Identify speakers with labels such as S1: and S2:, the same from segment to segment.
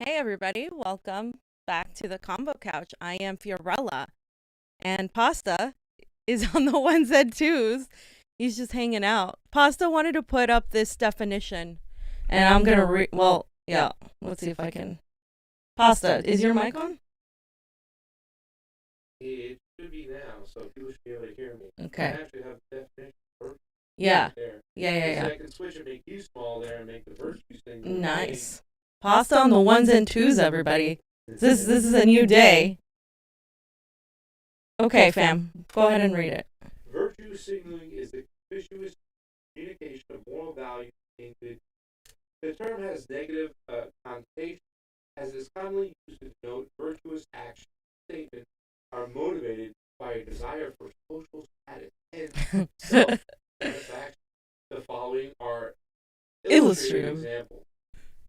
S1: Hey everybody, welcome back to the Convo Couch. I am Fiorella, and Pasta is on the ones and twos. He's just hanging out. Pasta wanted to put up this definition, and I'm gonna yeah, let's see if I can. Pasta, is your mic on?
S2: should be now, so people should be able to hear me.
S1: Okay.
S2: I actually have the definition of virtue
S1: Yeah.
S2: there.
S1: Yeah.
S2: So I can switch and make you small there and make the virtue thing.
S1: Nice. Pasta on the ones and twos, everybody. This is a new day. Okay, fam. Go ahead and read it.
S2: Virtue signaling is the conspicuous communication of moral value. The term has negative connotation, as it is commonly used to denote virtuous action. Statements are motivated by a desire for social status and self-satisfaction. The following are illustrative examples,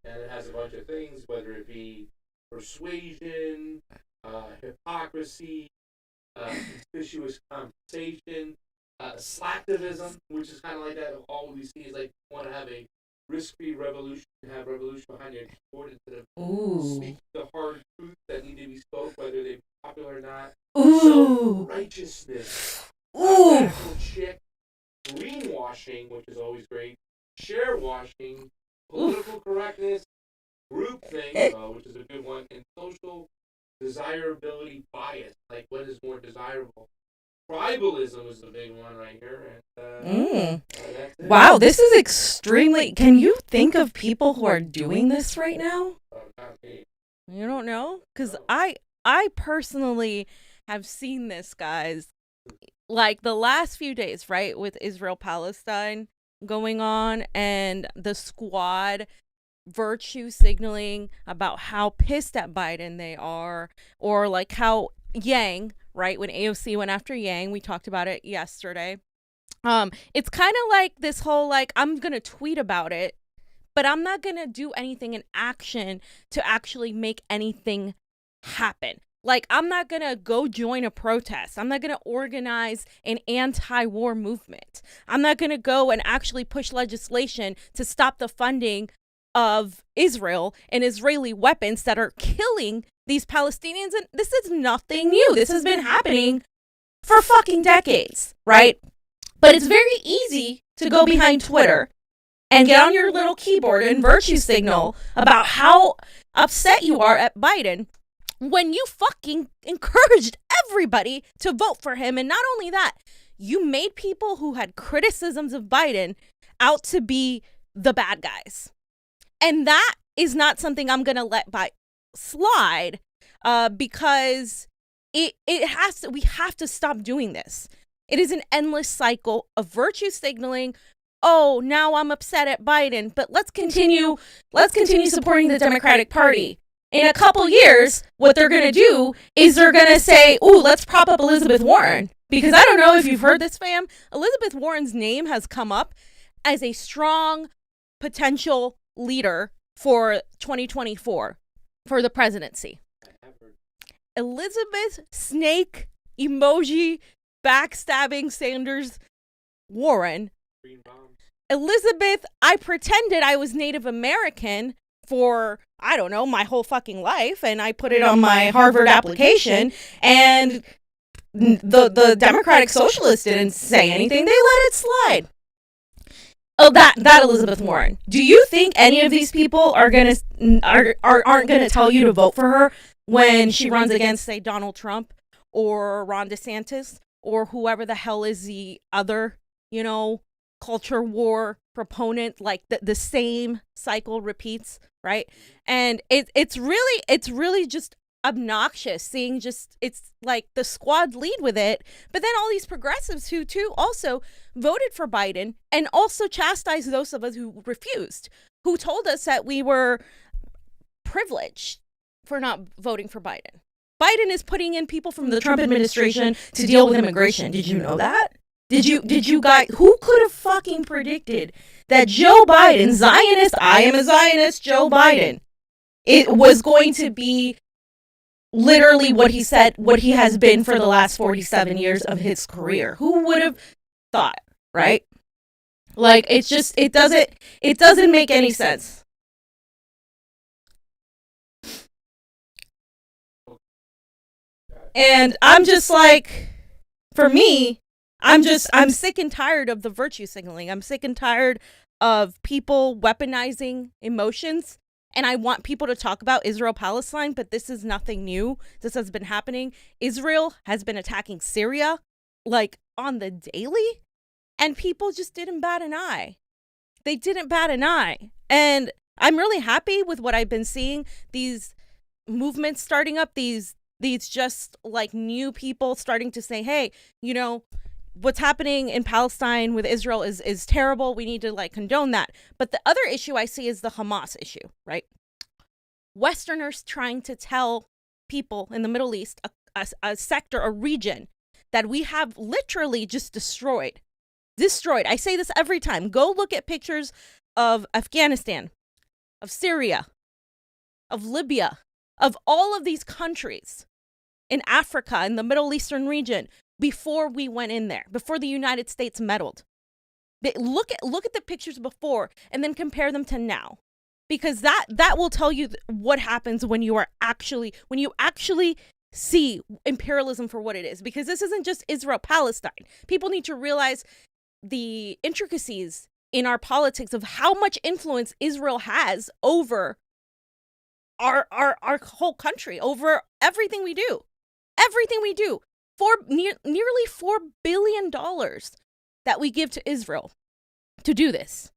S2: and it has a bunch of things, whether it be persuasion, hypocrisy, conspicuous compensation, slacktivism, which is kind of like that. All we see is like you want to have a risk-free revolution, have revolution behind your keyboard instead of speaking the hard truths that need to be spoke, whether they be popular or not. Self-righteousness, radical chick, greenwashing, which is always great, share washing, political correctness, groupthink, which is a good one, and social desirability bias, like what is more desirable. Tribalism is the big one right here. And,
S1: wow, this is extremely... Can you think of people who are doing this right now?
S2: Not me.
S1: You don't know? Because I personally have seen this, guys. Like the last few days, right, with Israel-Palestine going on and the squad virtue signaling about how pissed at Biden they are, or like how Yang, right, when AOC went after Yang, we talked about it yesterday. It's kind of like this whole like, I'm gonna tweet about it, but I'm not gonna do anything in action to actually make anything happen. Like, I'm not gonna go join a protest. I'm not gonna organize an anti-war movement. I'm not gonna go and actually push legislation to stop the funding of Israel and Israeli weapons that are killing these Palestinians. And this is nothing new. This has been happening for fucking decades, right? But it's very easy to go behind Twitter and get on your little keyboard and virtue signal about how upset you are at Biden when you fucking encouraged everybody to vote for him. And not only that, you made people who had criticisms of Biden out to be the bad guys. And that is not something I'm going to let by slide, because we have to stop doing this. It is an endless cycle of virtue signaling. Oh, now I'm upset at Biden, but let's continue supporting the Democratic Party. In a couple years, what they're going to do is they're going to say, ooh, let's prop up Elizabeth Warren. Because I don't know if you've heard this, fam. Elizabeth Warren's name has come up as a strong potential leader for 2024 for the presidency. Elizabeth Snake emoji backstabbing Sanders Warren. Elizabeth, I pretended I was Native American for, I don't know, my whole fucking life, and I put it on my Harvard application, and the Democratic Socialists didn't say anything. They let it slide. Oh, that Elizabeth Warren. Do you think any of these people aren't gonna tell you to vote for her when she runs against, say, Donald Trump or Ron DeSantis or whoever the hell is the other, culture war proponent? Like the same cycle repeats, right? And it's really just obnoxious seeing it's like the squad lead with it, but then all these progressives who too also voted for Biden and also chastised those of us who refused, who told us that we were privileged for not voting for Biden. Biden is putting in people from the Trump administration to deal with immigration. Did you know that? Did you guys, who could have fucking predicted that Joe Biden, Zionist, I am a Zionist, Joe Biden, it was going to be literally what he said, what he has been for the last 47 years of his career? Who would have thought, right? Like, it's just, it doesn't make any sense. And I'm just like, for me, I'm sick and tired of the virtue signaling. I'm sick and tired of people weaponizing emotions And I want people to talk about Israel-Palestine, but this is nothing new. This has been happening. Israel has been attacking Syria like on the daily, and people just didn't bat an eye. They didn't bat an eye. And I'm really happy with what I've been seeing. These movements starting up, these just like new people starting to say, hey, you know, what's happening in Palestine with Israel is terrible. We need to like condone that. But the other issue I see is the Hamas issue, right? Westerners trying to tell people in the Middle East, a sector, a region that we have literally just destroyed. I say this every time. Go look at pictures of Afghanistan, of Syria, of Libya, of all of these countries in Africa, in the Middle Eastern region, before we went in there, before the United States meddled. Look at the pictures before and then compare them to now, because that will tell you what happens when you actually see imperialism for what it is. Because this isn't just Israel-Palestine. People need to realize the intricacies in our politics of how much influence Israel has over our whole country, over everything we do. Nearly $4 billion that we give to Israel to do this,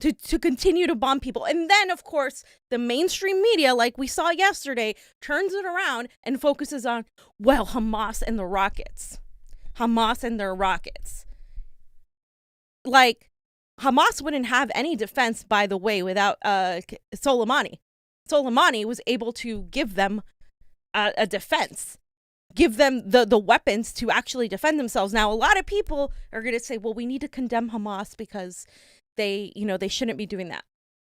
S1: to continue to bomb people. And then, of course, the mainstream media, like we saw yesterday, turns it around and focuses on, well, Hamas and their rockets. Like, Hamas wouldn't have any defense, by the way, without Soleimani. Soleimani was able to give them a defense, give them the weapons to actually defend themselves. Now, a lot of people are going to say, well, we need to condemn Hamas because they shouldn't be doing that.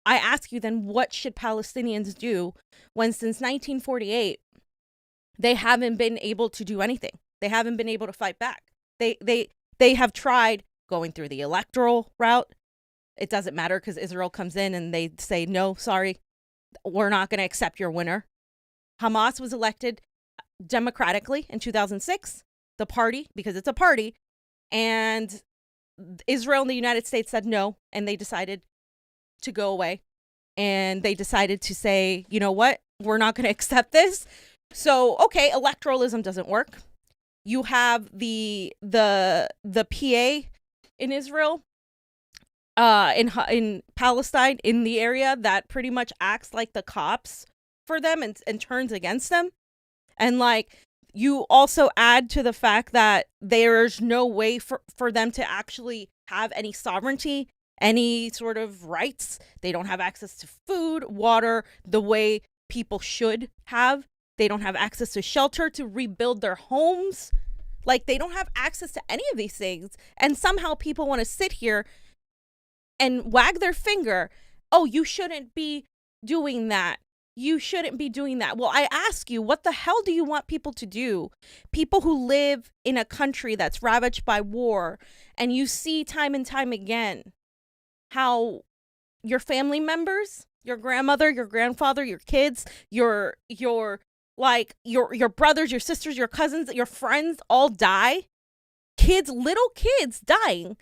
S1: I ask you then, what should Palestinians do when since 1948, they haven't been able to do anything? They haven't been able to fight back. They have tried going through the electoral route. It doesn't matter because Israel comes in and they say, no, sorry, we're not going to accept your winner. Hamas was elected democratically in 2006, the party, because it's a party, and Israel and the United States said no, and they decided to go away, and they decided to say, you know what, we're not going to accept this. So, okay, electoralism doesn't work. You have the PA in Israel, in Palestine, in the area, that pretty much acts like the cops for them and turns against them. And like, you also add to the fact that there's no way for them to actually have any sovereignty, any sort of rights. They don't have access to food, water, the way people should have. They don't have access to shelter, to rebuild their homes. Like, they don't have access to any of these things. And somehow people want to sit here and wag their finger. Oh, you shouldn't be doing that. You shouldn't be doing that. Well, I ask you, what the hell do you want people to do? People who live in a country that's ravaged by war, and you see time and time again how your family members, your grandmother, your grandfather, your kids, your brothers, your sisters, your cousins, your friends all die. Little kids dying.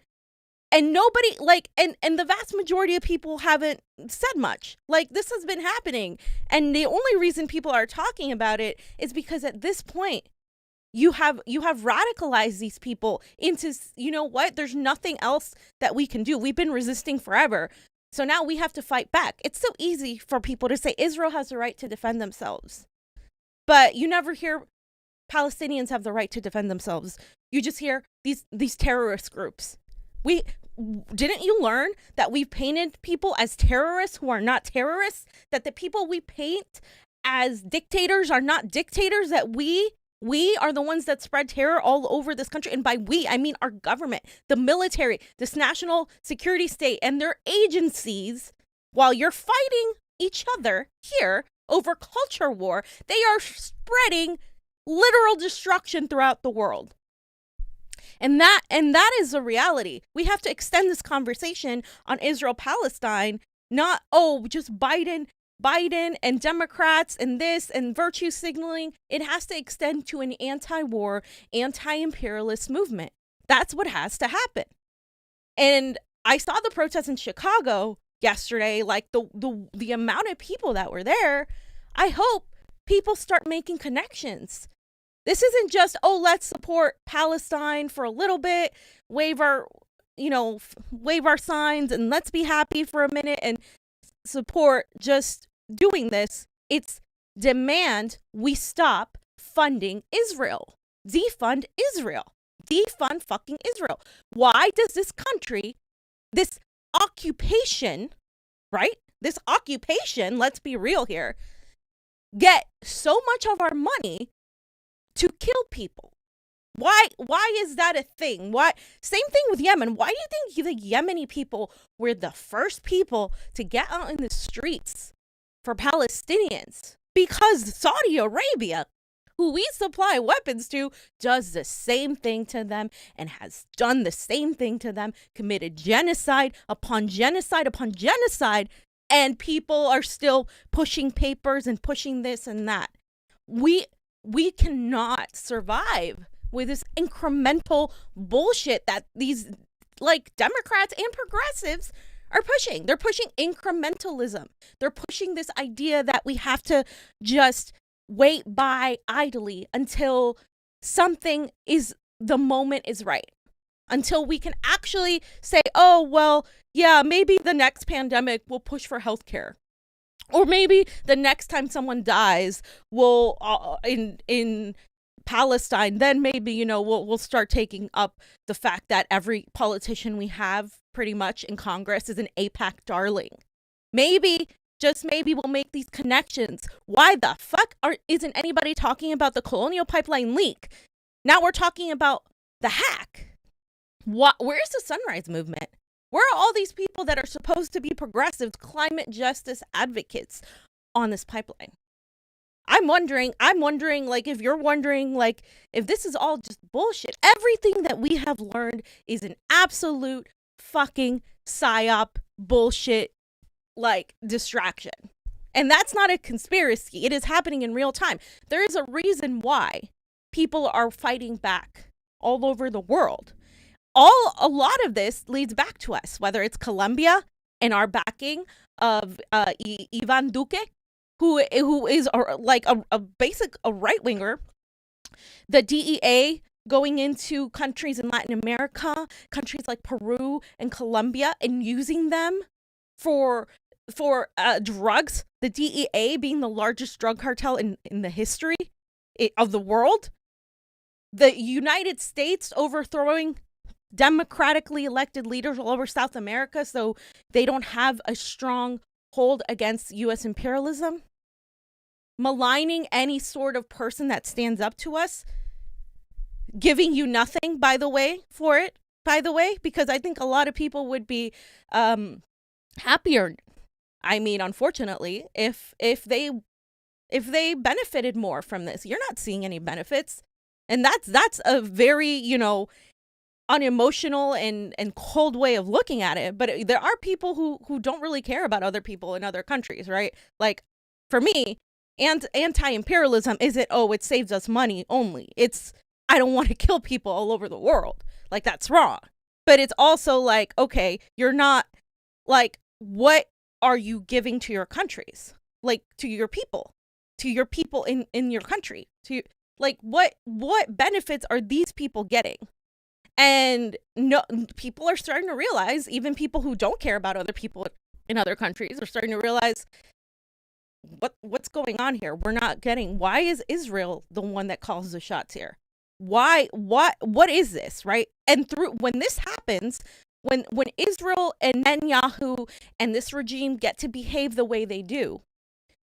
S1: And nobody, like, and the vast majority of people haven't said much. Like, this has been happening. And the only reason people are talking about it is because at this point, you have radicalized these people into, you know what, there's nothing else that we can do. We've been resisting forever. So now we have to fight back. It's so easy for people to say Israel has the right to defend themselves. But you never hear Palestinians have the right to defend themselves. You just hear these terrorist groups. Didn't you learn that we've painted people as terrorists who are not terrorists? That the people we paint as dictators are not dictators? That we are the ones that spread terror all over this country? And by we, I mean our government, the military, this national security state, and their agencies. While you're fighting each other here over culture war, they are spreading literal destruction throughout the world. And that is a reality. We have to extend this conversation on Israel-Palestine, not, just Biden and Democrats and this and virtue signaling. It has to extend to an anti-war, anti-imperialist movement. That's what has to happen. And I saw the protests in Chicago yesterday, like the amount of people that were there, I hope people start making connections. This isn't just, oh, let's support Palestine for a little bit, wave our signs and let's be happy for a minute and support just doing this. It's demand we stop funding Israel. Defund Israel. Defund fucking Israel. Why does this country, this occupation, right? This occupation, let's be real here, get so much of our money to kill people? Why is that a thing? Why? Same thing with Yemen. Why do you think the Yemeni people were the first people to get out in the streets for Palestinians? Because Saudi Arabia, who we supply weapons to, does the same thing to them and has done the same thing to them, committed genocide upon genocide upon genocide, and people are still pushing papers and pushing this and that. We cannot survive with this incremental bullshit that these like Democrats and progressives are pushing. They're pushing incrementalism. They're pushing this idea that we have to just wait by idly until the moment is right. Until we can actually say, oh, well, yeah, maybe the next pandemic will push for healthcare. Or maybe the next time someone dies will in Palestine, then maybe, we'll start taking up the fact that every politician we have pretty much in Congress is an AIPAC darling. Maybe, just maybe, we'll make these connections. Why the fuck isn't anybody talking about the Colonial Pipeline leak? Now we're talking about the hack. Where's the Sunrise Movement? Where are all these people that are supposed to be progressive climate justice advocates on this pipeline? I'm wondering, like, if you're wondering, like, if this is all just bullshit. Everything that we have learned is an absolute fucking psyop bullshit, like, distraction. And that's not a conspiracy. It is happening in real time. There is a reason why people are fighting back all over the world. A lot of this leads back to us, whether it's Colombia and our backing of Ivan Duque, who is like a right winger, the DEA going into countries in Latin America, countries like Peru and Colombia, and using them for drugs. The DEA being the largest drug cartel in the history of the world. The United States overthrowing democratically elected leaders all over South America so they don't have a strong hold against U.S. imperialism. Maligning any sort of person that stands up to us. Giving you nothing, by the way, because I think a lot of people would be happier, unfortunately, if they benefited more from this. You're not seeing any benefits. And that's a very, unemotional and cold way of looking at it. But there are people who don't really care about other people in other countries, right? Like, for me, anti-imperialism isn't, it saves us money only. It's, I don't want to kill people all over the world. Like, that's wrong. But it's also like, okay, you're not, like, what are you giving to your countries? Like, to your people in your country? Like, what benefits are these people getting? And no, people are starting to realize, even people who don't care about other people in other countries are starting to realize what's going on here. We're not getting, why is Israel the one that calls the shots here? What is this, right? And when this happens, when Israel and Netanyahu and this regime get to behave the way they do,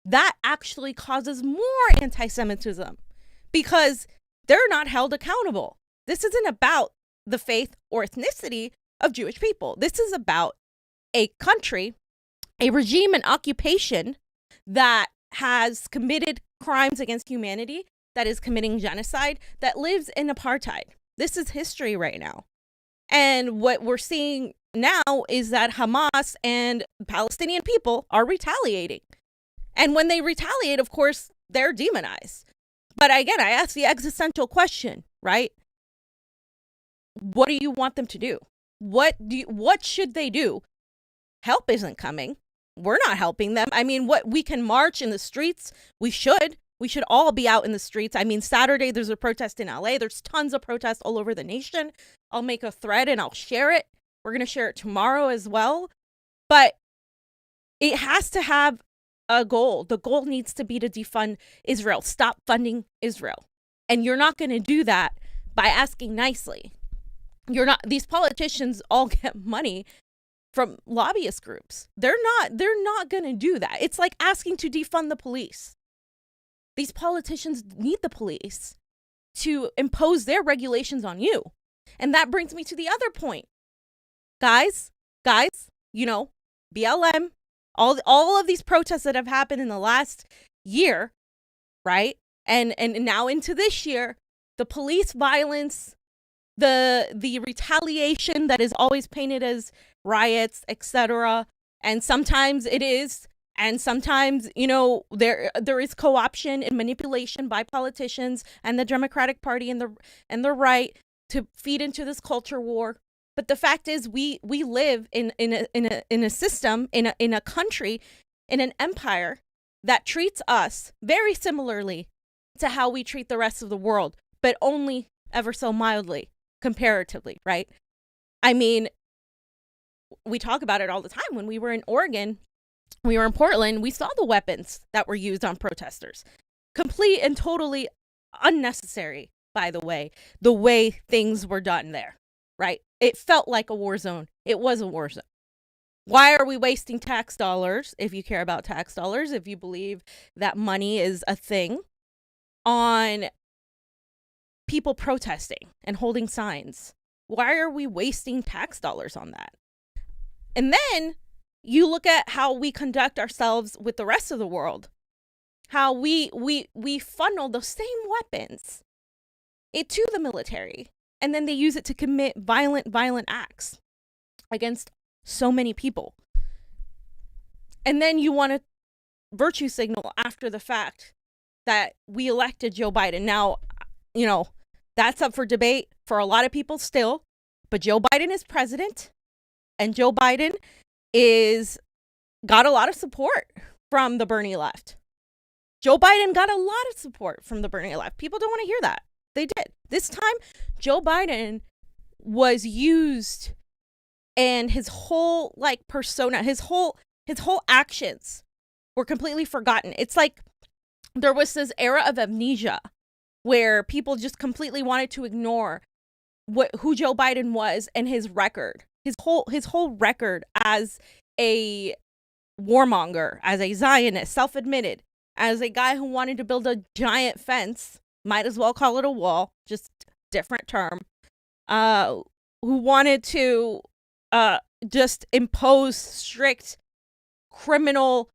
S1: that actually causes more anti-Semitism because they're not held accountable. This isn't about the faith or ethnicity of Jewish people. This is about a country, a regime, an occupation that has committed crimes against humanity, that is committing genocide, that lives in apartheid. This is history right now. And what we're seeing now is that Hamas and Palestinian people are retaliating. And when they retaliate, of course, they're demonized. But again, I ask the existential question, right? What do you want them to do? What should they do? help isn't coming. We're not helping them. I mean, what, we can march in the streets. We should all be out in the streets. I mean, Saturday there's a protest in LA. There's tons of protests all over the nation. I'll make a thread and I'll share it. We're going to share it tomorrow as well. But it has to have a goal. The goal needs to be to defund Israel. Stop funding Israel. And you're not going to do that by asking nicely. These politicians all get money from lobbyist groups. They're not going to do that. It's like asking to defund the police. These politicians need the police to impose their regulations on you. And that brings me to the other point. Guys, you know, BLM, all of these protests that have happened in the last year, right? And now into this year, the police violence, the retaliation that is always painted as riots, etc. And sometimes it is, and sometimes, you know, there is co-option and manipulation by politicians and the Democratic Party and the right to feed into this culture war. But the fact is, we live in a system, in a country, in an empire that treats us very similarly to how we treat the rest of the world, but only ever so mildly, comparatively, right? I mean, we talk about it all the time. When we were in Oregon, we were in Portland, we saw the weapons that were used on protesters. Complete and totally unnecessary, by the way things were done there, right? It felt like a war zone. It was a war zone. Why are we wasting tax dollars, if you care about tax dollars, if you believe that money is a thing, on people protesting and holding signs? Why are we wasting tax dollars on that? And then you look at how we conduct ourselves with the rest of the world, how we funnel those same weapons into the military, and then they use it to commit violent acts against so many people. And then you want to virtue signal after the fact that we elected Joe Biden. Now, you know, that's up for debate for a lot of people still, but Joe Biden is president, and Joe Biden got a lot of support from the Bernie left. Joe Biden got a lot of support from the Bernie left. People don't want to hear that. They did. This time, Joe Biden was used, and his whole persona, his whole actions were completely forgotten. It's like there was this era of amnesia where people just completely wanted to ignore who Joe Biden was and his record. His whole record as a warmonger, as a Zionist, self-admitted, as a guy who wanted to build a giant fence, might as well call it a wall, just different term, who wanted to just impose strict criminal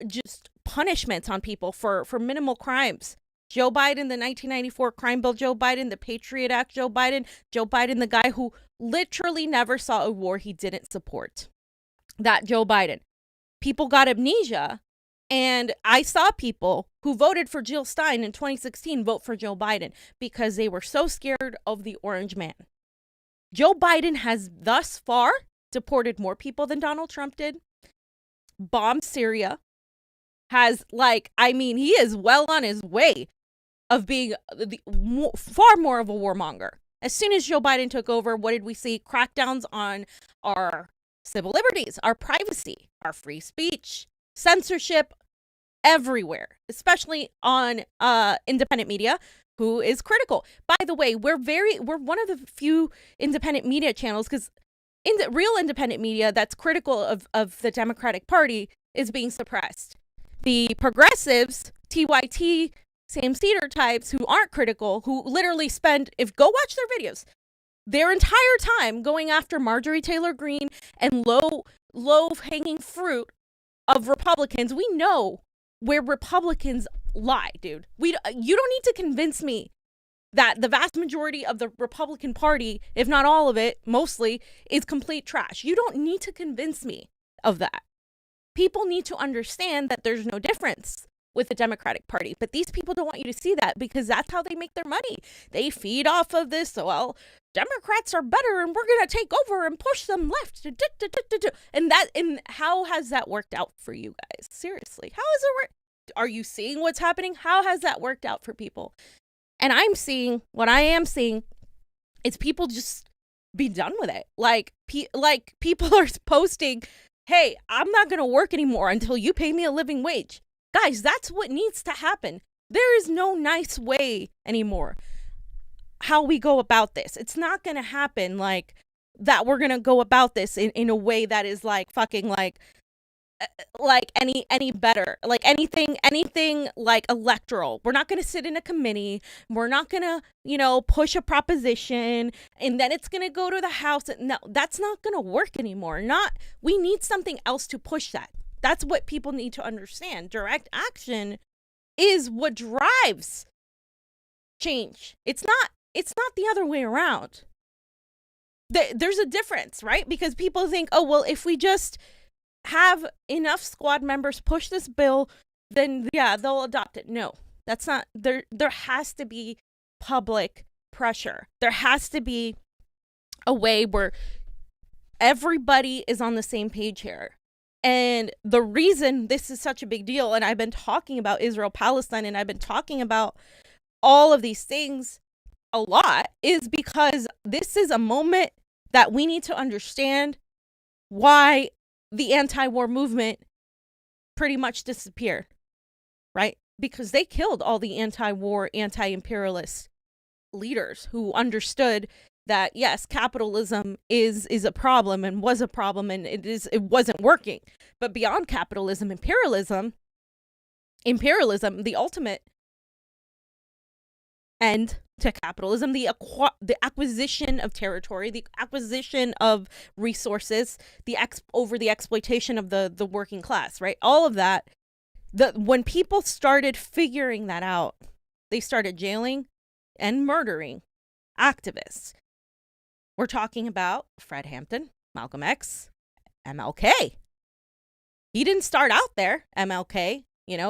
S1: just punishments on people for minimal crimes. Joe Biden, the 1994 crime bill Joe Biden, the Patriot Act Joe Biden, the guy who literally never saw a war he didn't support. That Joe Biden. People got amnesia, and I saw people who voted for Jill Stein in 2016 vote for Joe Biden because they were so scared of the orange man. Joe Biden has thus far deported more people than Donald Trump did, bombed Syria, he is well on his way of being far more of a warmonger. As soon as Joe Biden took over, what did we see? Crackdowns on our civil liberties, our privacy, our free speech, censorship everywhere, especially on independent media, who is critical. By the way, we're one of the few independent media channels, because real independent media that's critical of the Democratic Party is being suppressed. The progressives, TYT, Sam Cedar types who aren't critical, who literally go watch their videos, their entire time going after Marjorie Taylor Greene and low-hanging fruit of Republicans. We know where Republicans lie, dude. You don't need to convince me that the vast majority of the Republican Party, if not all of it, mostly, is complete trash. You don't need to convince me of that. People need to understand that there's no difference with the Democratic Party, but these people don't want you to see that because that's how they make their money. They feed off of this. So, well, Democrats are better and we're going to take over and push them left. And how has that worked out for you guys? Seriously, how has it worked? Are you seeing what's happening? How has that worked out for people? And what I am seeing is people just be done with it. Like people are posting, hey, I'm not going to work anymore until you pay me a living wage. Guys, that's what needs to happen. There is no nice way anymore how we go about this. It's not going to happen like that. We're going to go about this in a way that is like fucking like any better, like anything like electoral. We're not going to sit in a committee. We're not going to, push a proposition and then it's going to go to the House. No, that's not going to work anymore. We need something else to push that. That's what people need to understand. Direct action is what drives change. It's not the other way around. There's a difference, right? Because people think, oh, well, if we just have enough squad members push this bill, then yeah, they'll adopt it. No, that's not. There has to be public pressure. There has to be a way where everybody is on the same page here. And the reason this is such a big deal, and I've been talking about Israel-Palestine, and I've been talking about all of these things a lot, is because this is a moment that we need to understand why the anti-war movement pretty much disappeared, right? Because they killed all the anti-war, anti-imperialist leaders who understood that, yes, capitalism is a problem and was a problem, and it wasn't working. But beyond capitalism, imperialism, the ultimate end to capitalism, the acquisition of territory, the acquisition of resources, over the exploitation of the working class, right? All of that. When people started figuring that out, they started jailing and murdering activists. We're talking about Fred Hampton, Malcolm X, MLK. He didn't start out there, MLK.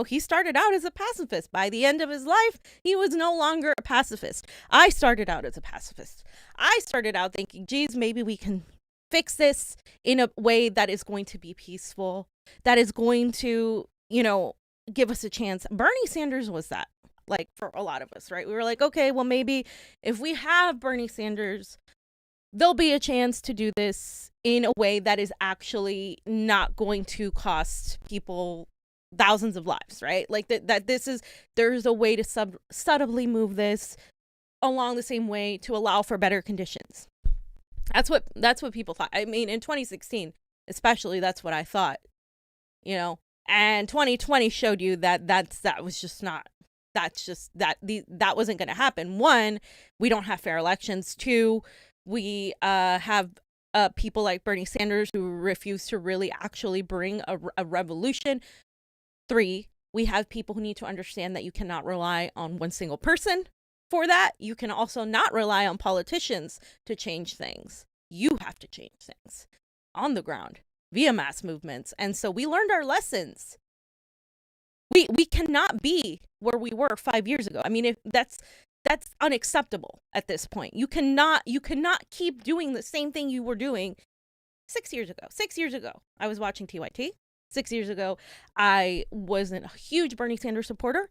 S1: He started out as a pacifist. By the end of his life, he was no longer a pacifist. I started out as a pacifist. I started out thinking, geez, maybe we can fix this in a way that is going to be peaceful, that is going to, give us a chance. Bernie Sanders was that, like, for a lot of us, right? We were like, okay, well, maybe if we have Bernie Sanders, there'll be a chance to do this in a way that is actually not going to cost people thousands of lives, right? Like there's a way to subtly move this along the same way to allow for better conditions. That's what people thought. I mean, in 2016, especially, that's what I thought, and 2020 showed you that wasn't going to happen. One, we don't have fair elections. Two, we have people like Bernie Sanders who refuse to really actually bring a revolution. Three, we have people who need to understand that you cannot rely on one single person for that. You can also not rely on politicians to change things. You have to change things on the ground via mass movements. And so we learned our lessons. We cannot be where we were 5 years ago. I mean, if that's unacceptable at this point. You cannot keep doing the same thing you were doing 6 years ago. 6 years ago, I was watching TYT. 6 years ago, I wasn't a huge Bernie Sanders supporter.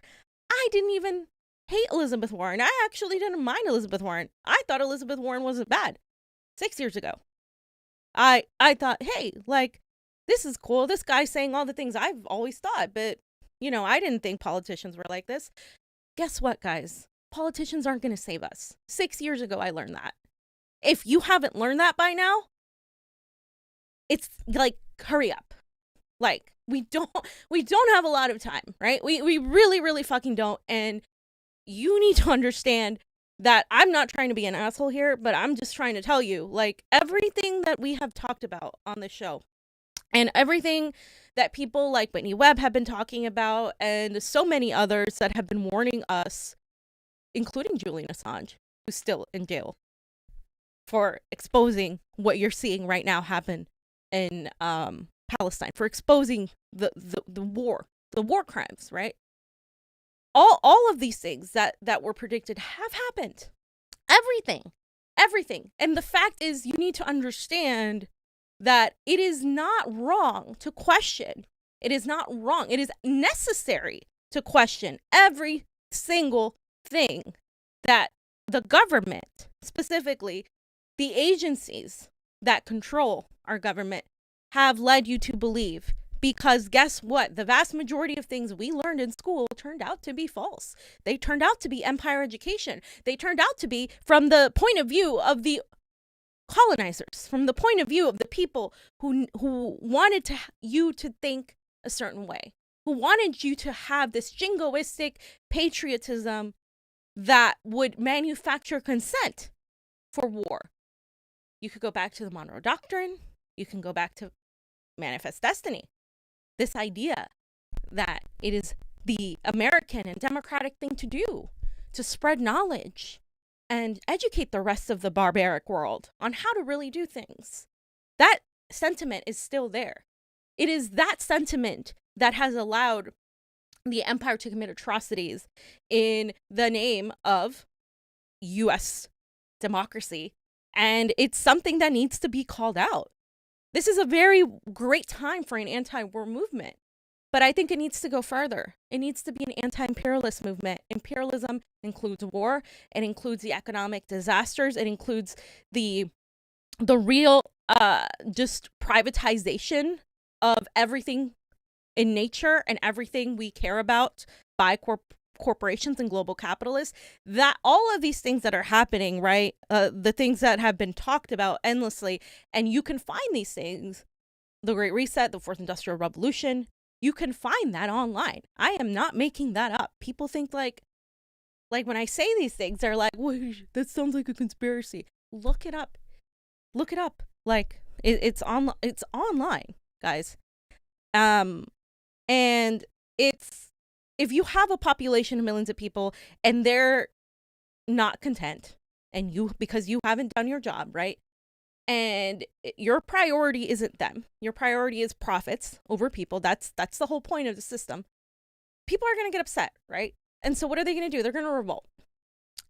S1: I didn't even hate Elizabeth Warren. I actually didn't mind Elizabeth Warren. I thought Elizabeth Warren wasn't bad 6 years ago. I thought, hey, like, this is cool. This guy's saying all the things I've always thought, but, I didn't think politicians were like this. Guess what, guys? Politicians aren't going to save us. 6 years ago, I learned that. If you haven't learned that by now, it's like, hurry up. Like, we don't have a lot of time, right? We really, really fucking don't. And you need to understand that I'm not trying to be an asshole here, but I'm just trying to tell you, like, everything that we have talked about on the show and everything that people like Whitney Webb have been talking about and so many others that have been warning us, including Julian Assange, who's still in jail for exposing what you're seeing right now happen in Palestine, for exposing the war crimes, right? All of these things that were predicted have happened. Everything. everything. And the fact is, you need to understand that it is not wrong to question. It is not wrong. It is necessary to question every single thing that the government, specifically the agencies that control our government, have led you to believe. Because guess what? The vast majority of things we learned in school turned out to be false. They turned out to be empire education. They turned out to be from the point of view of the colonizers, from the point of view of the people who wanted you to think a certain way, who wanted you to have this jingoistic patriotism that would manufacture consent for war. You could go back to the Monroe Doctrine. You can go back to Manifest Destiny. This idea that it is the American and democratic thing to do, to spread knowledge and educate the rest of the barbaric world on how to really do things. That sentiment is still there. It is that sentiment that has allowed the empire to commit atrocities in the name of U.S. democracy. And it's something that needs to be called out. This is a very great time for an anti-war movement, but I think it needs to go further. It needs to be an anti-imperialist movement. Imperialism includes war. It includes the economic disasters. It includes the real just privatization of everything in nature and everything we care about by corporations and global capitalists. That all of these things that are happening, right? The things that have been talked about endlessly, and you can find these things, the Great Reset, the Fourth Industrial Revolution, you can find that online. I am not making that up. People think like when I say these things, they're like, well, that sounds like a conspiracy. Look it up. Look it up. Like it's online, guys. And it's, if you have a population of millions of people and they're not content, and because you haven't done your job, right? And your priority isn't them. Your priority is profits over people. That's the whole point of the system. People are going to get upset, right? And so what are they going to do? They're going to revolt.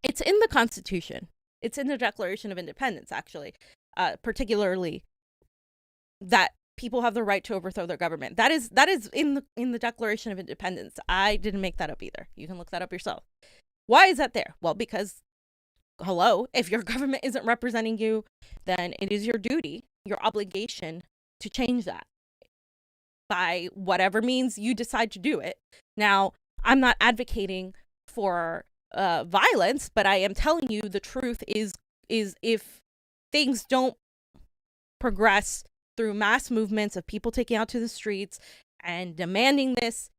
S1: It's in the Constitution. It's in the Declaration of Independence, actually, particularly that people have the right to overthrow their government. That is in the Declaration of Independence. I didn't make that up either. You can look that up yourself. Why is that there? Well, because, hello, if your government isn't representing you, then it is your duty, your obligation to change that by whatever means you decide to do it. Now, I'm not advocating for violence, but I am telling you the truth is if things don't progress through mass movements of people taking out to the streets and demanding this,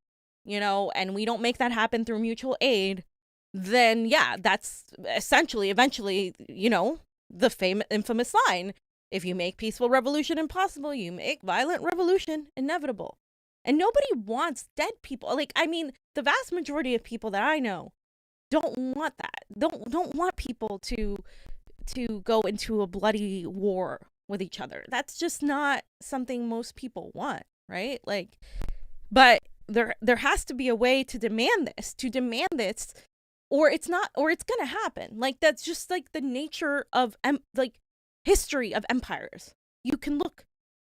S1: and we don't make that happen through mutual aid, then yeah, that's essentially, eventually, the infamous line, if you make peaceful revolution impossible, you make violent revolution inevitable. And nobody wants dead people. The vast majority of people that I know don't want that. Don't want people to go into a bloody war with each other. That's just not something most people want, right? But there has to be a way to demand this, or it's gonna happen. That's just the nature of history of empires. You can look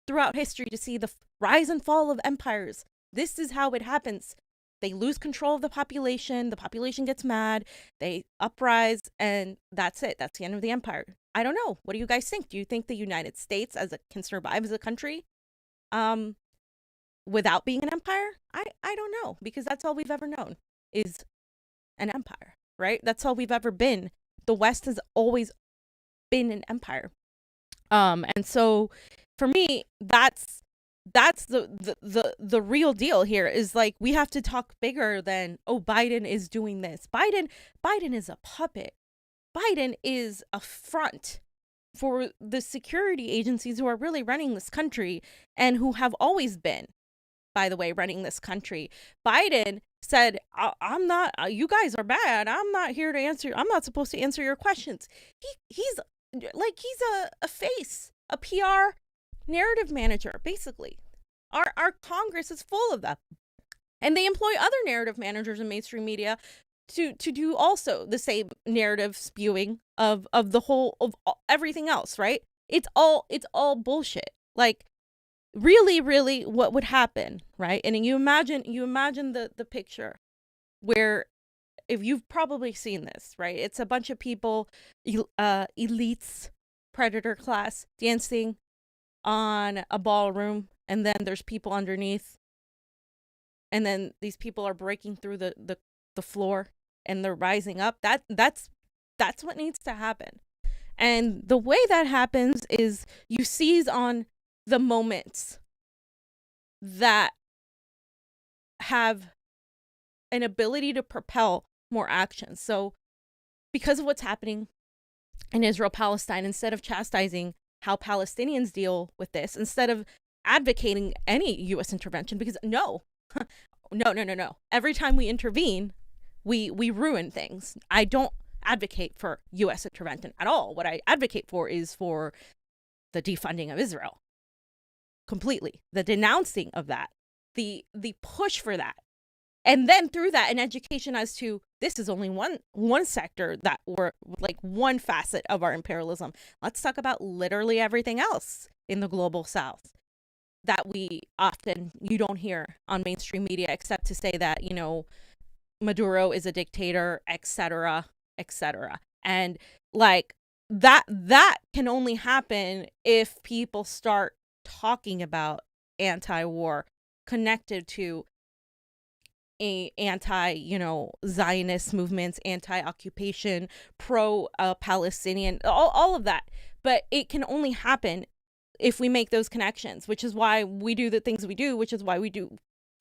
S1: throughout history to see the rise and fall of empires. This is how it happens. They lose control of the population gets mad, they uprise, and that's it. That's the end of the empire. I don't know. What do you guys think? Do you think the United States can survive as a country without being an empire? I don't know, because that's all we've ever known is an empire, right? That's all we've ever been. The West has always been an empire. And so for me, that's the real deal here is we have to talk bigger than, oh, Biden is doing this. Biden is a puppet. Biden is a front for the security agencies who are really running this country and who have always been, by the way, running this country. Biden said, I'm not, you guys are bad. I'm not here to answer. I'm not supposed to answer your questions. He's a face, a PR narrative manager, basically. Our Congress is full of them. And they employ other narrative managers in mainstream media to do also the same narrative spewing of the whole of everything else, right? It's all bullshit. Like really what would happen, right? And you imagine the picture where, if you've probably seen this, right? It's a bunch of people, elites, predator class, dancing on a ballroom, and then there's people underneath, and then these people are breaking through the floor, and they're rising up. That's what needs to happen. And the way that happens is you seize on the moments that have an ability to propel more action. So because of what's happening in Israel Palestine, instead of chastising how Palestinians deal with this, instead of advocating any U.S. intervention, because no. Every time we intervene, we ruin things. I don't advocate for U.S. intervention at all. What I advocate for is for the defunding of Israel. Completely. The denouncing of that. The push for that. And then through that, an education as to this is only one sector that we're like one facet of our imperialism. Let's talk about literally everything else in the global south that you don't hear on mainstream media, except to say that, Maduro is a dictator, etc., etc. And like that can only happen if people start talking about anti-war connected to anti-Zionist movements, anti-occupation, pro-Palestinian, all of that. But it can only happen if we make those connections, which is why we do the things we do, which is why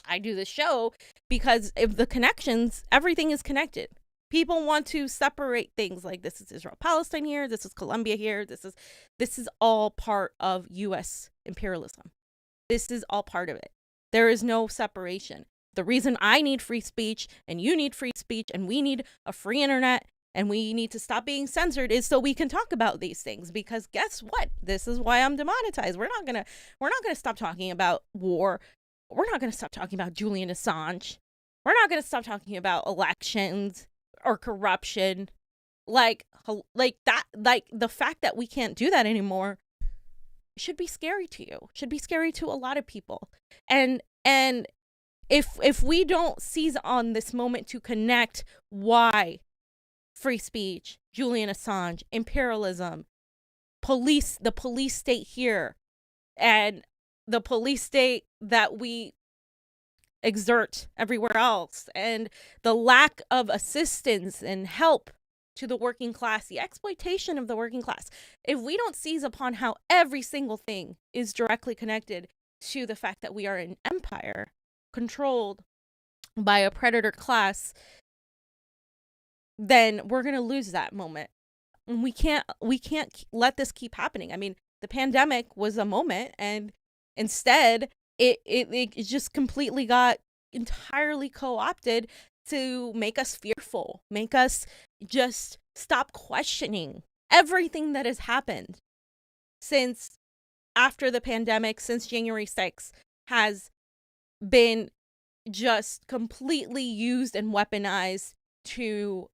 S1: I do this show, because if the connections, everything is connected. People want to separate things like this is Israel Palestine here, this is Colombia here, this is all part of US imperialism. This is all part of it. There is no separation. The reason I need free speech and you need free speech and we need a free internet and we need to stop being censored is so we can talk about these things, because guess what? This is why I'm demonetized. We're not gonna stop talking about war. We're not gonna stop talking about Julian Assange. We're not gonna stop talking about elections or corruption. Like that, like the fact that we can't do that anymore should be scary to you. Should be scary to a lot of people. And if we don't seize on this moment to connect why free speech, Julian Assange, imperialism, the police state here, and the police state that we exert everywhere else, and the lack of assistance and help to the working class, the exploitation of the working class. If we don't seize upon how every single thing is directly connected to the fact that we are an empire controlled by a predator class, then we're going to lose that moment. And we can't let this keep happening. I mean, the pandemic was a moment, and instead it just completely got entirely co-opted to make us fearful, make us just stop questioning everything that has happened since after the pandemic, since January 6th, has been just completely used and weaponized to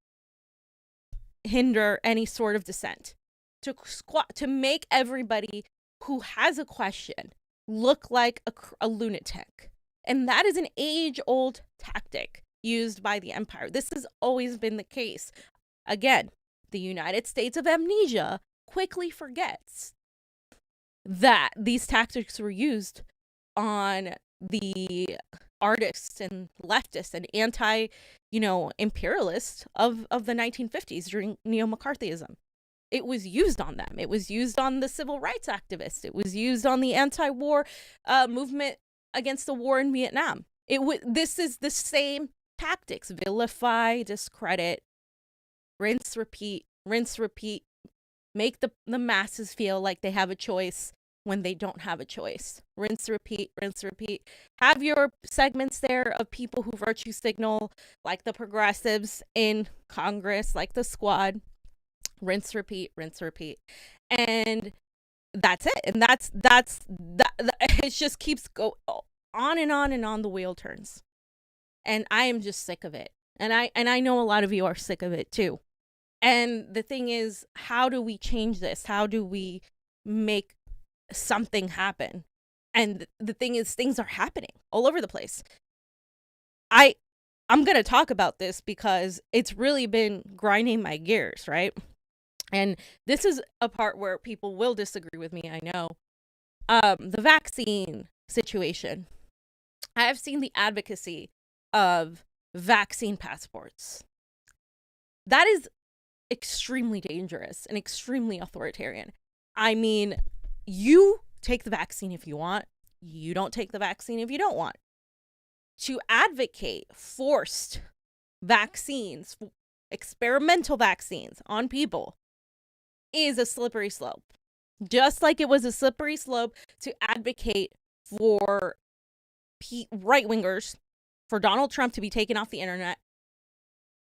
S1: hinder any sort of dissent, to make everybody who has a question look like a lunatic. And that is an age-old tactic used by the empire. This has always been the case. Again, the United States of amnesia quickly forgets that these tactics were used on the artists and leftists and imperialists of the 1950s during neo-McCarthyism. It was used on them. It was used on the civil rights activists. It was used on the anti-war movement against the war in Vietnam. This is the same tactics: vilify, discredit, rinse, repeat, make the masses feel like they have a choice when they don't have a choice. Rinse, repeat. Have your segments there of people who virtue signal, like the progressives in Congress, like the Squad. Rinse, repeat. And that's it. And that's that. It just keeps go on and on and on. The wheel turns. And I am just sick of it. And I know a lot of you are sick of it too. And the thing is, how do we change this? How do we make something happen? And the thing is, things are happening all over the place. I'm going to talk about this because it's really been grinding my gears, right? And this is a part where people will disagree with me, I know. The vaccine situation. I have seen the advocacy of vaccine passports. That is extremely dangerous and extremely authoritarian. I mean, you take the vaccine if you want. You don't take the vaccine if you don't want. To advocate forced vaccines, experimental vaccines on people is a slippery slope. Just like it was a slippery slope to advocate for right-wingers, for Donald Trump to be taken off the internet,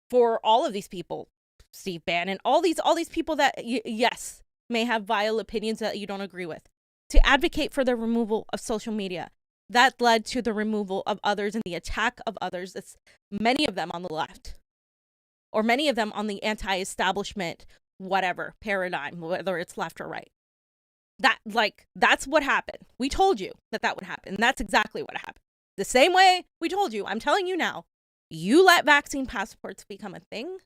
S1: for all of these people, Steve Bannon, all these people that, yes, may have vile opinions that you don't agree with, to advocate for the removal of social media. That led to the removal of others and the attack of others. It's many of them on the left, or many of them on the anti-establishment, whatever paradigm, whether it's left or right. That's what happened. We told you that would happen. And that's exactly what happened. The same way we told you, I'm telling you now, you let vaccine passports become a thing.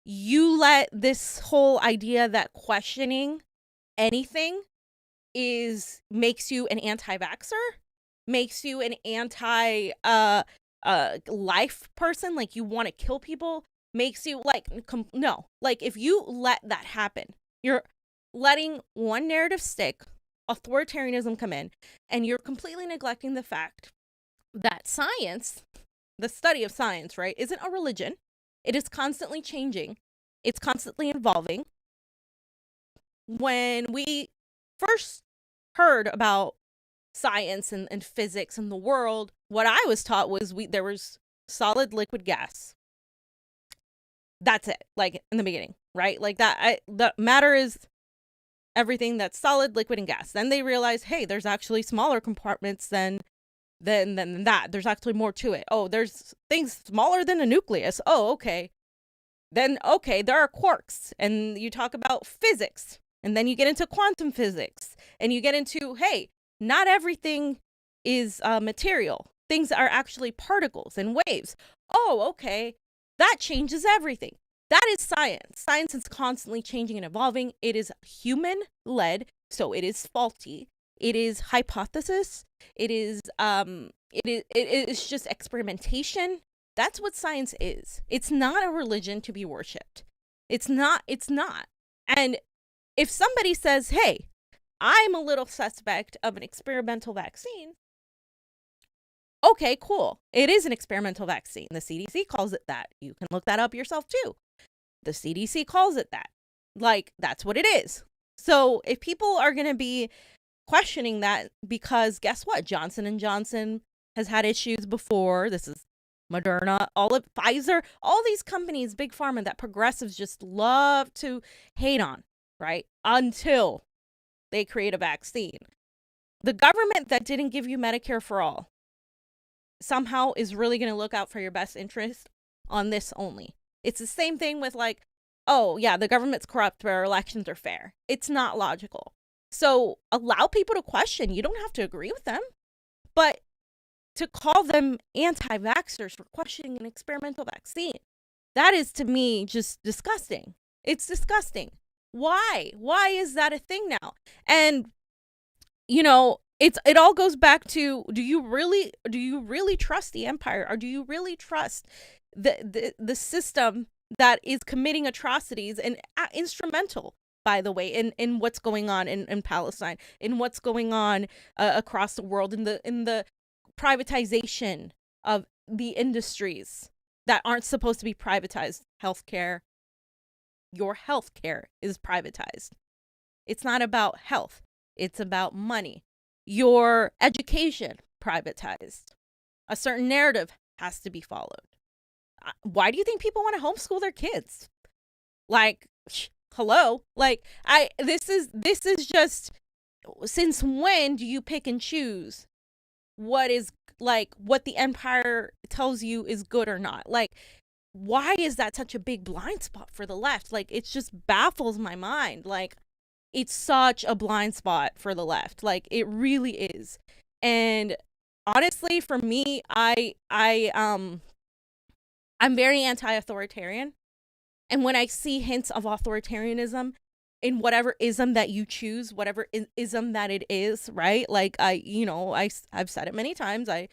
S1: You let this whole idea that questioning anything makes you an anti-vaxxer, makes you an anti life person, like you want to kill people, makes you no. Like, if you let that happen, you're letting one narrative stick, authoritarianism come in, and you're completely neglecting the fact that science, the study of science, right, isn't a religion. It is constantly changing. It's constantly evolving. When we first heard about science and physics and the world, what I was taught was there was solid, liquid, gas. That's it. Like, in the beginning, right? Like that. The matter is everything that's solid, liquid, and gas. Then they realized, hey, there's actually smaller compartments than that. There's actually more to it. Oh, there's things smaller than a nucleus. Oh, okay. Then, okay, there are quarks. And you talk about physics. And then you get into quantum physics. And you get into, hey, not everything is material. Things are actually particles and waves. Oh, okay. That changes everything. That is science. Science is constantly changing and evolving. It is human-led, so it is faulty. It is hypothesis. It is just experimentation. That's what science is. It's not a religion to be worshipped. It's not. And if somebody says, hey, I'm a little suspect of an experimental vaccine, okay, cool. It is an experimental vaccine. The CDC calls it that. You can look that up yourself too. The CDC calls it that. Like, that's what it is. So if people are going to be questioning that, because guess what? Johnson & Johnson has had issues before. This is Moderna, all of Pfizer, all these companies, big pharma, that progressives just love to hate on, right? Until they create a vaccine. The government that didn't give you Medicare for all somehow is really going to look out for your best interest on this only. It's the same thing with like, oh yeah, the government's corrupt, but our elections are fair. It's not logical. So allow people to question. You don't have to agree with them, but to call them anti-vaxxers for questioning an experimental vaccine, that is, to me, just disgusting. It's disgusting. Why? Why is that a thing now? And, you know, it all goes back to, do you really trust the empire, or do you really trust the system that is committing atrocities and instrumental, by the way, in what's going on in Palestine, in what's going on across the world, in the privatization of the industries that aren't supposed to be privatized? Healthcare. Your healthcare is privatized. It's not about health. It's about money. Your education, privatized. A certain narrative has to be followed. Why do you think people want to homeschool their kids? Like, hello? Like, this is just, since when do you pick and choose what is, like, what the empire tells you is good or not? Like, why is that such a big blind spot for the left? Like, it just baffles my mind. Like, it's such a blind spot for the left. Like, it really is. And honestly, for me, I'm very anti-authoritarian. And when I see hints of authoritarianism in whatever ism that you choose, whatever ism that it is, right? Like, I've said it many times. I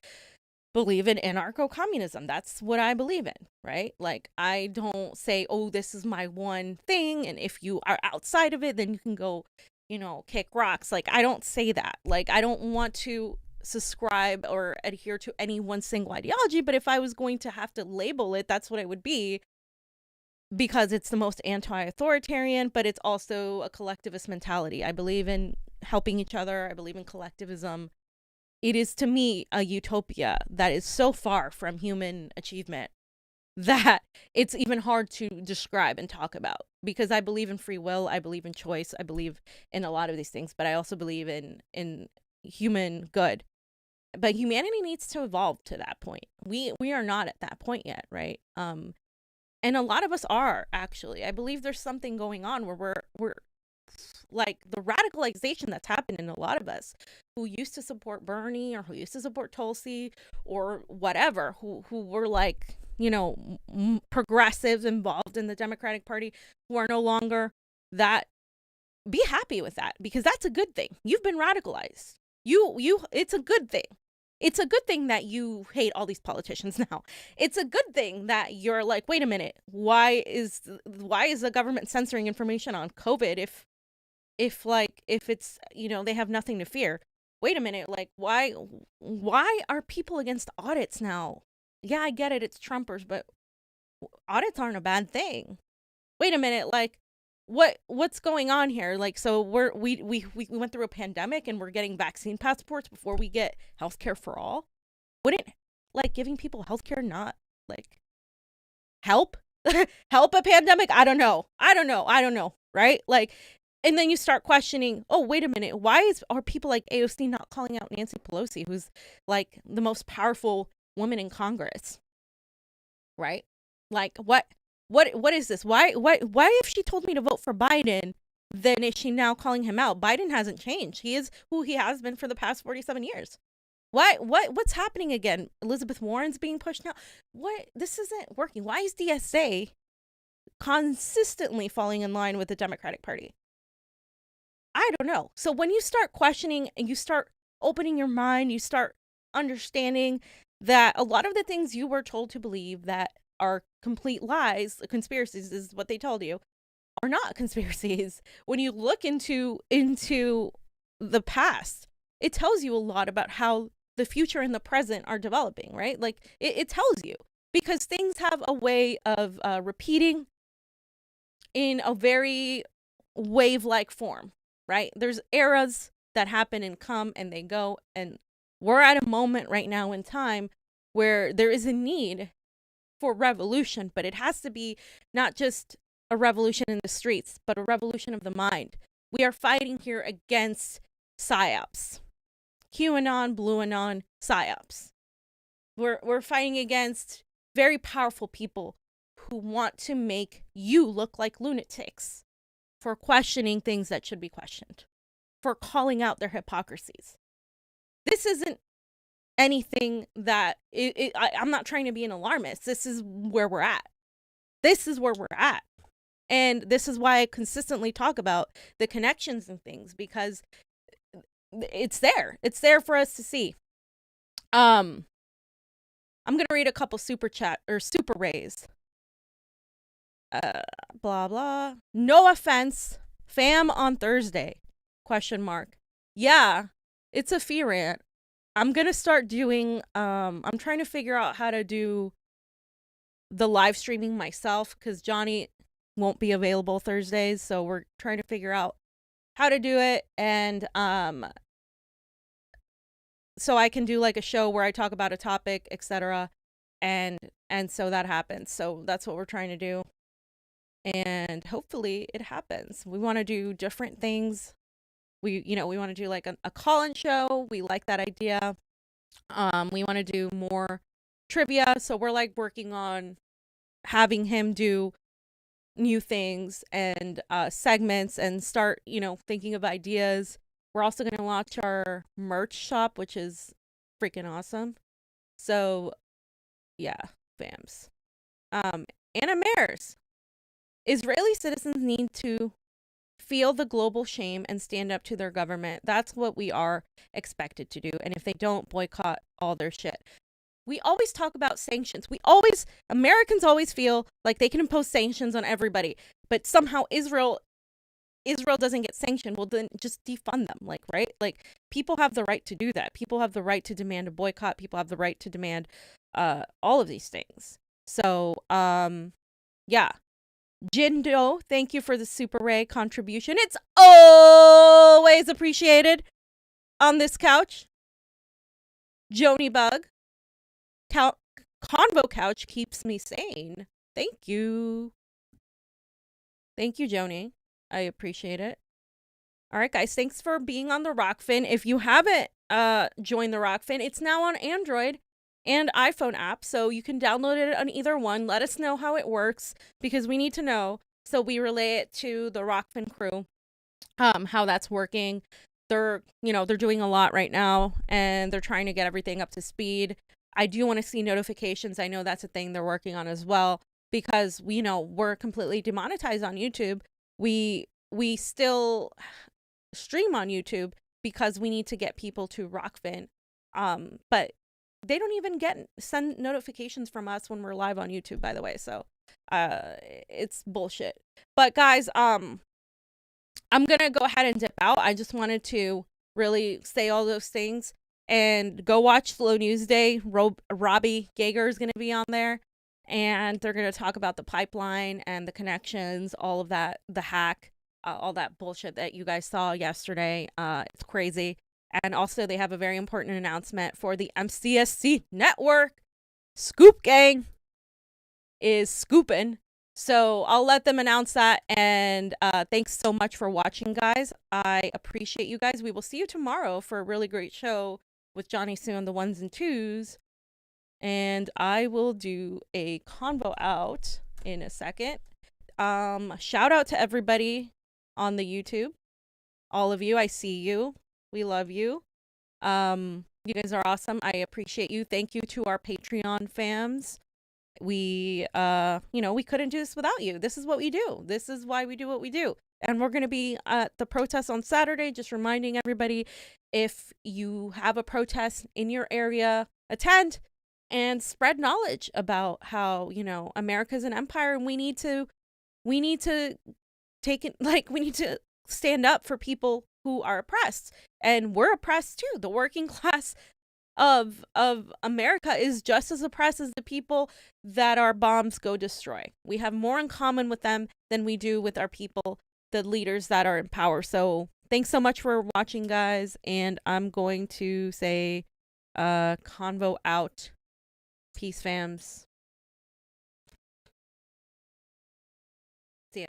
S1: believe in anarcho-communism. That's what I believe in, right? Like, I don't say, oh, this is my one thing, and if you are outside of it, then you can go, kick rocks. Like, I don't say that. Like, I don't want to subscribe or adhere to any one single ideology, but if I was going to have to label it, that's what it would be, because it's the most anti-authoritarian, but it's also a collectivist mentality. I believe in helping each other. I believe in collectivism. It is, to me, a utopia that is so far from human achievement that it's even hard to describe and talk about, because I believe in free will. I believe in choice. I believe in a lot of these things, but I also believe in human good. But humanity needs to evolve to that point. We are not at that point yet, right? And a lot of us are, actually. I believe there's something going on where we're like, the radicalization that's happened in a lot of us who used to support Bernie or who used to support Tulsi or whatever, who were like, progressives involved in the Democratic Party, who are no longer that. Be happy with that, because that's a good thing. You've been radicalized. It's a good thing. It's a good thing that you hate all these politicians now. It's a good thing that you're like, wait a minute, why is the government censoring information on COVID if it's, they have nothing to fear? Wait a minute, like, why are people against audits now? Yeah, I get it, it's Trumpers, but audits aren't a bad thing. Wait a minute, like, what's going on here? Like, so we went through a pandemic and we're getting vaccine passports before we get healthcare for all. Wouldn't, like, giving people healthcare not, like, help help a pandemic? I don't know, right? Like, and then you start questioning, oh, wait a minute, why are people like AOC not calling out Nancy Pelosi, who's like the most powerful woman in Congress, right? Like, what is this? Why if she told me to vote for Biden, then is she now calling him out? Biden hasn't changed. He is who he has been for the past 47 years. What's happening again? Elizabeth Warren's being pushed now. This isn't working. Why is DSA consistently falling in line with the Democratic Party? I don't know. So when you start questioning and you start opening your mind, you start understanding that a lot of the things you were told to believe that are complete lies, conspiracies is what they told you, are not conspiracies. When you look into the past, it tells you a lot about how the future and the present are developing, right? Like, it tells you, because things have a way of repeating in a very wave-like form, right? There's eras that happen and come and they go, and we're at a moment right now in time where there is a need for revolution, but it has to be not just a revolution in the streets, but a revolution of the mind. We are fighting here against psyops, QAnon, Blue Anon, psyops. We're fighting against very powerful people who want to make you look like lunatics for questioning things that should be questioned, for calling out their hypocrisies. This isn't anything that I'm not trying to be an alarmist. This is where we're at. And this is why I consistently talk about the connections and things, because it's there. It's there for us to see. I'm going to read a couple super rays. Blah, blah. No offense. Fam on Thursday. ? Yeah, it's a fee rant. I'm going to start doing, I'm trying to figure out how to do the live streaming myself, because Jonny won't be available Thursdays. So we're trying to figure out how to do it. And, so I can do like a show where I talk about a topic, etc. And so that happens. So that's what we're trying to do. And hopefully it happens. We want to do different things. We want to do like a call-in show. We like that idea. We want to do more trivia. So we're like working on having him do new things and segments and start, thinking of ideas. We're also going to launch our merch shop, which is freaking awesome. So, yeah, fams. Anna Maris. Israeli citizens need to feel the global shame and stand up to their government. That's what we are expected to do. And if they don't, boycott all their shit. We always talk about sanctions. Americans always feel like they can impose sanctions on everybody, but somehow Israel doesn't get sanctioned. Well, then just defund them, right? Like, people have the right to do that. People have the right to demand a boycott. People have the right to demand all of these things. So, yeah. Jindo, thank you for the Super Ray contribution. It's always appreciated on this couch. Joni Bug. Convo Couch keeps me sane. Thank you. Thank you, Joni. I appreciate it. All right, guys. Thanks for being on the Rokfin. If you haven't joined the Rokfin, it's now on Android and iPhone app, so you can download it on either one. Let us know how it works, because we need to know, so we relay it to the Rokfin crew, how that's working. They're doing a lot right now, and they're trying to get everything up to speed. I do want to see notifications. I know that's a thing they're working on as well, because we're completely demonetized on YouTube. We still stream on YouTube because we need to get people to Rokfin, but they don't even send notifications from us when we're live on YouTube, by the way. So it's bullshit. But guys, I'm gonna go ahead and dip out. I just wanted to really say all those things. And go watch Slow News Day. Robbie Yeager is going to be on there. And they're going to talk about the pipeline and the connections, all of that, the hack, all that bullshit that you guys saw yesterday. It's crazy. And also, they have a very important announcement for the MCSC network. Scoop Gang is scooping. So I'll let them announce that. And thanks so much for watching, guys. I appreciate you guys. We will see you tomorrow for a really great show with Jonny Tsunami on the ones and twos. And I will do a convo out in a second. Shout out to everybody on the YouTube. All of you, I see you. We love you. You guys are awesome. I appreciate you. Thank you to our Patreon fans. We we couldn't do this without you. This is what we do. This is why we do what we do. And we're going to be at the protest on Saturday, just reminding everybody, if you have a protest in your area, attend and spread knowledge about how, America's an empire, and we need to take it, we need to stand up for people who are oppressed. And we're oppressed too. The working class of America is just as oppressed as the people that our bombs go destroy. We have more in common with them than we do with our people, the leaders that are in power. So thanks so much for watching, guys. And I'm going to say convo out. Peace, fams. See ya.